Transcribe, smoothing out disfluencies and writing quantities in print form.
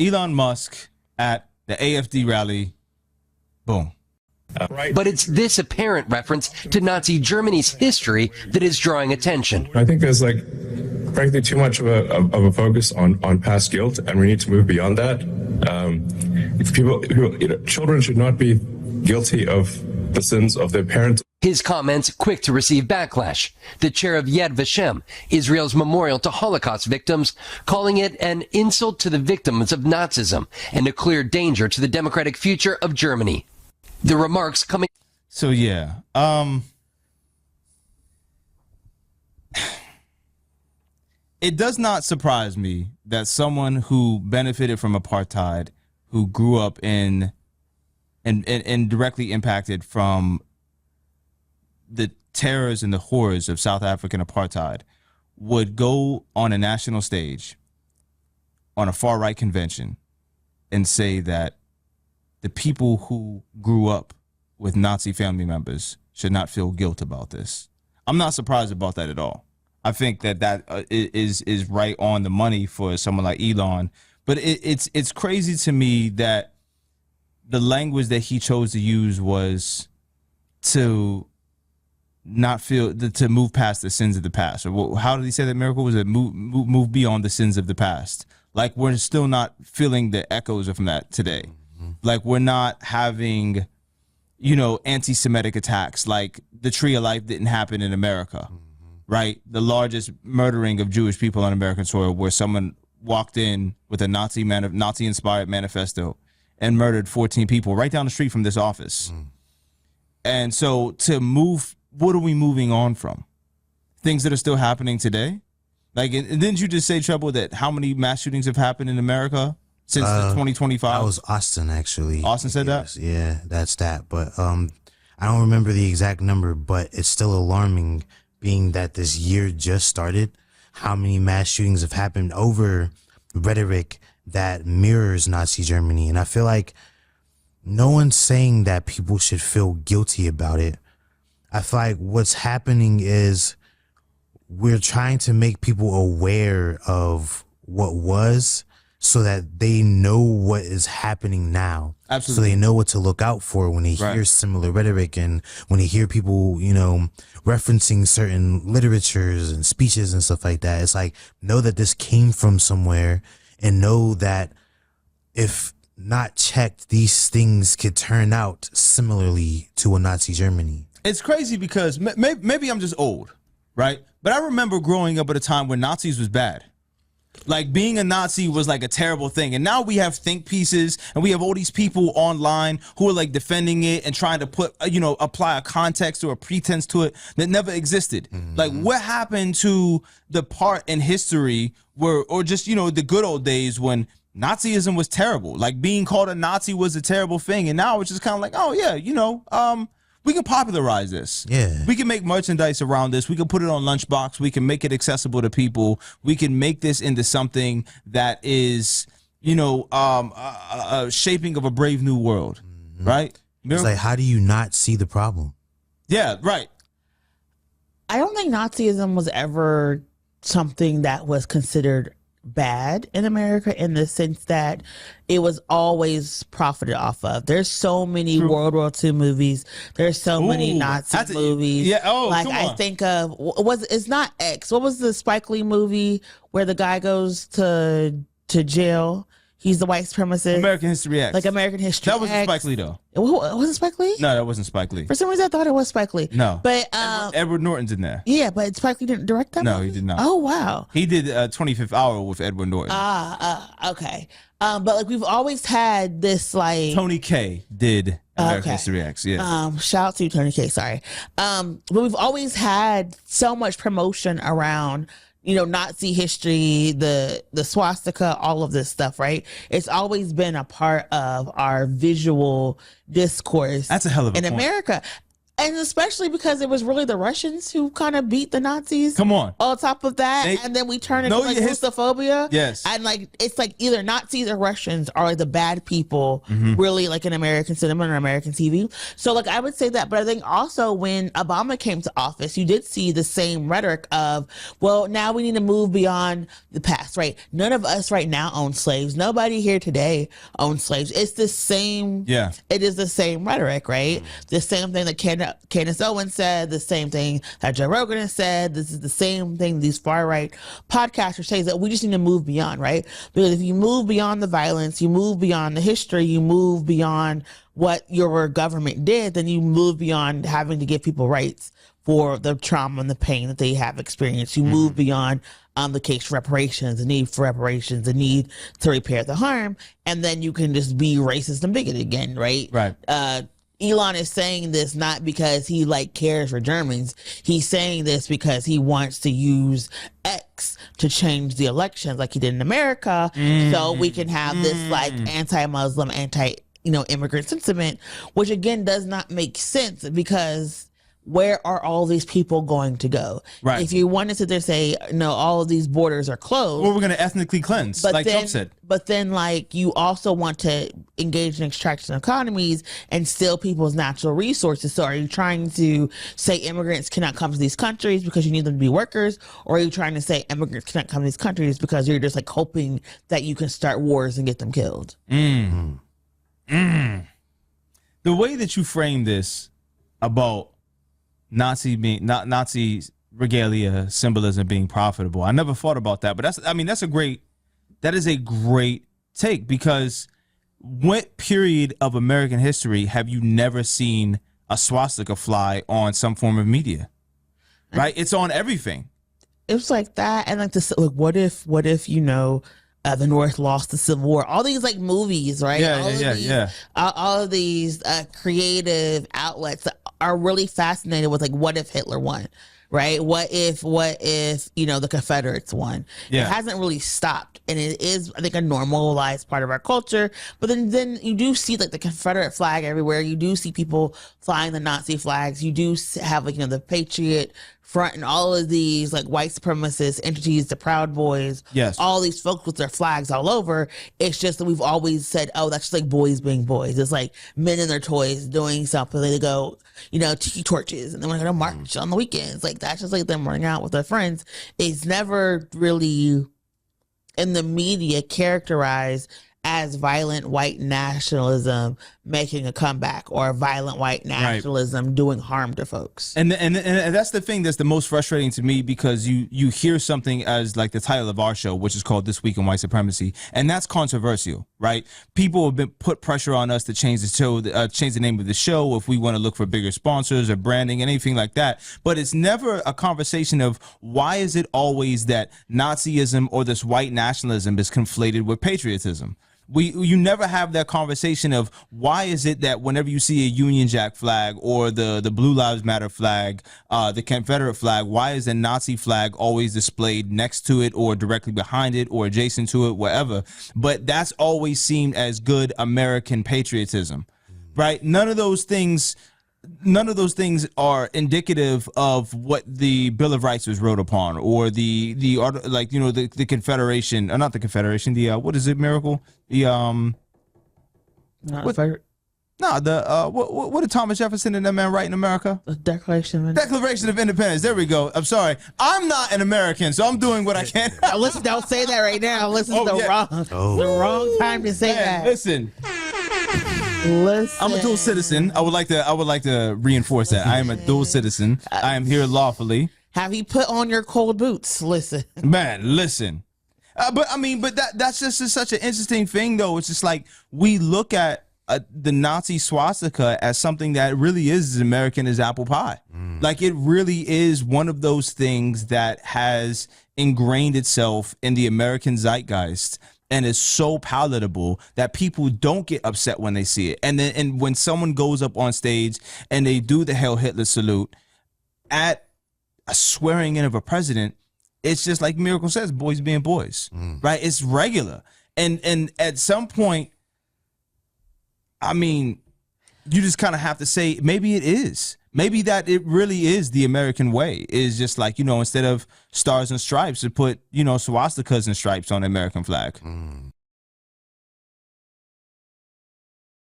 Elon Musk at the AfD rally. Boom. Right. But it's this apparent reference to Nazi Germany's history that is drawing attention. I think there's frankly too much of a focus on past guilt, and we need to move beyond that. Children should not be guilty of the sins of their parents. His comments quick to receive backlash. The chair of Yad Vashem, Israel's memorial to Holocaust victims, calling it an insult to the victims of Nazism and a clear danger to the democratic future of Germany. The remarks coming. So yeah, it does not surprise me that someone who benefited from apartheid, who grew up in and directly impacted from the terrors and the horrors of South African apartheid, would go on a national stage on a far-right convention and say that the people who grew up with Nazi family members should not feel guilt about this. I'm not surprised about that at all. I think that is right on the money for someone like Elon. But it's crazy to me that the language that he chose to use was to not feel, to move past the sins of the past. Or how did he say that, Miracle? Was it move beyond the sins of the past? Like, we're still not feeling the echoes from that today. Like, we're not having, anti-Semitic attacks. Like, the Tree of Life didn't happen in America, right? The largest murdering of Jewish people on American soil, where someone walked in with a Nazi-inspired manifesto and murdered 14 people right down the street from this office. And so to move, what are we moving on from? Things that are still happening today? Like, and didn't you just say, Trouble, that how many mass shootings have happened in America since 2025? That was Austin, actually. Austin said that? Yeah, that's that. But I don't remember the exact number, but it's still alarming, being that this year just started, how many mass shootings have happened over rhetoric that mirrors Nazi Germany. And I feel like no one's saying that people should feel guilty about it. I feel like what's happening is we're trying to make people aware of what was, so that they know what is happening now. Absolutely. So they know what to look out for when they hear similar rhetoric, and when they hear people, referencing certain literatures and speeches and stuff like that. It's like, know that this came from somewhere, and know that if not checked, these things could turn out similarly to a Nazi Germany. It's crazy because maybe I'm just old, right? But I remember growing up at a time when Nazis was bad. Like, being a Nazi was like a terrible thing. And now we have think pieces, and we have all these people online who are like defending it and trying to put, apply a context or a pretense to it that never existed. Like, what happened to the part in history where, or just, the good old days when Nazism was terrible? Like, being called a Nazi was a terrible thing. And now it's just kind of like, oh yeah, we can popularize this. Yeah. We can make merchandise around this. We can put it on Lunchbox. We can make it accessible to people. We can make this into something that is, a shaping of a brave new world, right? It's like, how do you not see the problem? Yeah, right. I don't think Nazism was ever something that was considered bad in America, in the sense that it was always profited off of. There's so many World War II movies. There's so many Nazi movies. Yeah. Oh, like, come I on. think of it's not X. What was the Spike Lee movie where the guy goes to jail? He's the white supremacist. American History X. Like American History That wasn't X. Spike Lee, though. Was it Spike Lee? No, that wasn't Spike Lee. For some reason, I thought it was Spike Lee. No. But Edward Norton's in there. yeah, but Spike Lee didn't direct that No, movie? he did not. Oh, wow. He did 25th Hour with Edward Norton. Okay. But like, we've always had this, like, Tony K did American History X. Yeah. shout out to Tony K. Sorry. But we've always had so much promotion around, Nazi history, the swastika, all of this stuff, right? It's always been a part of our visual discourse. That's a hell of a in point. America. And especially because it was really the Russians who kind of beat the Nazis. Come on. On top of that, and then we turn into like Russophobia. Yes. And like it's like either Nazis or Russians are like the bad people, really, like in American cinema or American TV. So like I would say that, but I think also when Obama came to office, you did see the same rhetoric of, well, now we need to move beyond the past, right? None of us right now own slaves. Nobody here today owns slaves. It's the same. Yeah. It is the same rhetoric, right? The same thing that Candace Owens said, the same thing that Joe Rogan has said. This is the same thing these far right podcasters say, that we just need to move beyond, right? Because if you move beyond the violence, you move beyond the history, you move beyond what your government did, then you move beyond having to give people rights for the trauma and the pain that they have experienced. You move beyond the case for reparations, the need for reparations, the need to repair the harm, and then you can just be racist and bigoted again, right? Right. Elon is saying this not because he like cares for Germans. He's saying this because he wants to use X to change the elections like he did in America, so we can have this like anti-Muslim, immigrant sentiment, which again does not make sense because where are all these people going to go? Right. If you wanted to just say, no, all of these borders are closed. Well, we're going to ethnically cleanse, like Trump said. But then, like, you also want to engage in extraction economies and steal people's natural resources. So are you trying to say immigrants cannot come to these countries because you need them to be workers? Or are you trying to say immigrants cannot come to these countries because you're just, like, hoping that you can start wars and get them killed? The way that you frame this about Nazi regalia symbolism being profitable, I never thought about that, but that is a great take, because what period of American history have you never seen a swastika fly on some form of media? Right? It's on everything. It was like that, and like this, like what if the North lost the Civil War? All these like movies, right? All of these creative outlets are really fascinated with like, what if Hitler won, right? What if the Confederates won? Yeah. It hasn't really stopped, and it is, I think, a normalized part of our culture. But then you do see like the Confederate flag everywhere. You do see people flying the Nazi flags. You do have like the Patriot Front and all of these like white supremacist entities, the Proud Boys, yes, all these folks with their flags all over. It's just that we've always said, oh, that's just like boys being boys. It's like men and their toys doing something. They go, tiki torches, and then we're gonna march on the weekends. Like that's just like them running out with their friends. It's never really in the media characterized as violent white nationalism making a comeback, or violent white nationalism doing harm to folks. And that's the thing that's the most frustrating to me, because you hear something as like the title of our show, which is called This Week in White Supremacy, and that's controversial, right? People have been put pressure on us to change the show, change the name of the show if we want to look for bigger sponsors or branding, anything like that. But it's never a conversation of why is it always that Nazism or this white nationalism is conflated with patriotism. You never have that conversation of why is it that whenever you see a Union Jack flag or the Blue Lives Matter flag, the Confederate flag, why is the Nazi flag always displayed next to it or directly behind it or adjacent to it, wherever? But that's always seen as good American patriotism, right? None of those things are indicative of what the Bill of Rights was wrote upon, or the Confederation, or not the Confederation, what is it, Miracle? What did Thomas Jefferson and that man write in America? The Declaration of Independence. There we go. I'm sorry, I'm not an American, so I'm doing what I can. Listen, don't say that right now. Listen, the wrong time to say that. Listen. I'm a dual citizen. I would like to reinforce that. I am a dual citizen. I am here lawfully. Have you put on your cold boots? Listen. Man, listen. But that's just such an interesting thing, though. It's just like we look at the Nazi swastika as something that really is as American as apple pie. Like it really is one of those things that has ingrained itself in the American zeitgeist and is so palatable that people don't get upset when they see it. And when someone goes up on stage and they do the Hail Hitler salute at a swearing in of a president, it's just like Miracle says, boys being boys, right? It's regular. And at some point, I mean, you just kind of have to say, maybe it is. maybe that it really is the American way. Is just like, instead of stars and stripes, to put, swastikas and stripes on the American flag.